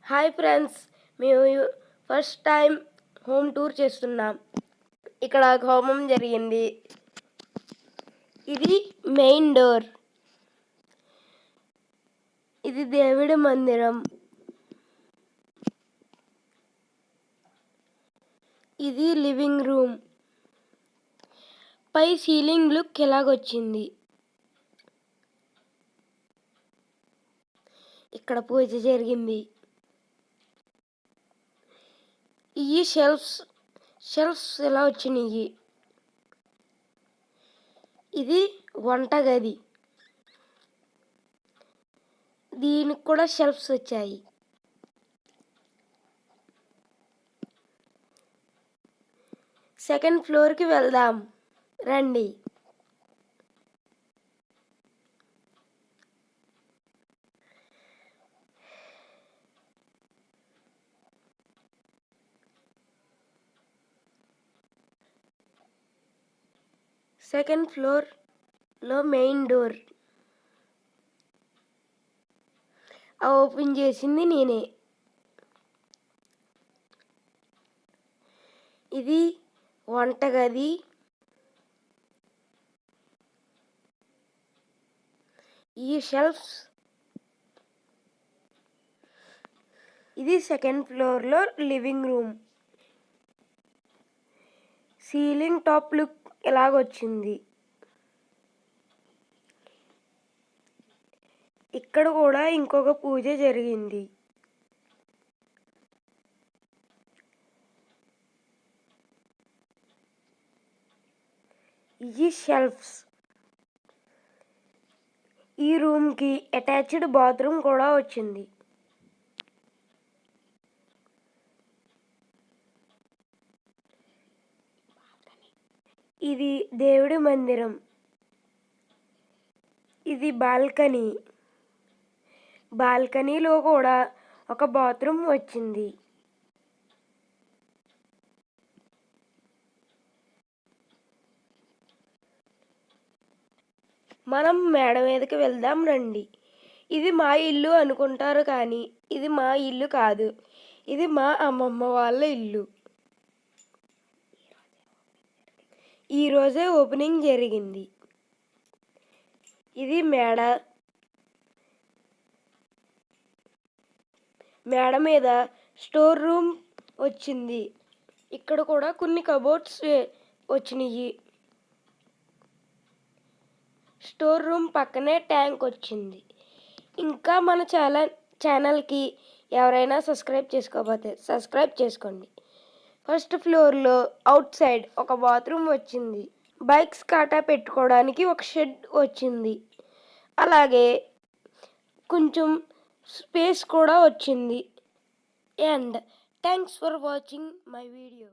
Hi friends, మేము first time home tour చేస్తున్నాం. ఇక్కడ హోమం జరిగింది. ఇది మెయిన్ డోర్. ఇది దేవుడి మందిరం. ఇది లివింగ్ రూమ్. పై సీలింగ్ లుక్ ఎలాగొచ్చింది. ఇక్కడ పూజ జరిగింది. ఈ షెల్ఫ్స్ ఎలా వచ్చినాయి. ఇది వంటగది. దీనికి కూడా షెల్ఫ్స్ వచ్చాయి. సెకండ్ ఫ్లోర్కి వెళ్దాం రండి. సెకండ్ ఫ్లోర్లో మెయిన్ డోర్. ఓపెన్ చేసింది నేనే. ఇది వంటగది. ఈ షెల్ఫ్స్. ఇది సెకండ్ ఫ్లోర్లో living room. Ceiling top look ఎలాగొచ్చింది. ఇక్కడ కూడా ఇంకొక పూజ జరిగింది. ఈ షెల్ఫ్స్. ఈ రూమ్కి అటాచ్డ్ బాత్రూమ్ కూడా వచ్చింది. ఇది దేవుడి మందిరం. ఇది బాల్కనీ. బాల్కనీలో కూడా ఒక బాత్రూమ్ వచ్చింది. మనం మేడ మీదకి వెళ్దాం రండి. ఇది మా ఇల్లు అనుకుంటారు, కానీ ఇది మా ఇల్లు కాదు. ఇది మా అమ్మమ్మ వాళ్ళ ఇల్లు. ఈరోజే ఓపెనింగ్ జరిగింది. ఇది మేడ. మేడ మీద స్టోర్ రూమ్ వచ్చింది. ఇక్కడ కూడా కొన్ని కబోర్డ్స్ వచ్చినాయి. స్టోర్ రూమ్ పక్కనే ట్యాంక్ వచ్చింది. ఇంకా మన ఛానల్కి ఎవరైనా సబ్స్క్రైబ్ చేసుకోకపోతే సబ్స్క్రైబ్ చేసుకోండి. ఫస్ట్ ఫ్లోర్లో అవుట్ సైడ్ ఒక బాత్రూమ్ వచ్చింది. బైక్స్ కాటా పెట్టుకోవడానికి ఒక షెడ్ వచ్చింది. అలాగే కొంచెం స్పేస్ కూడా వచ్చింది. And thanks for watching my video.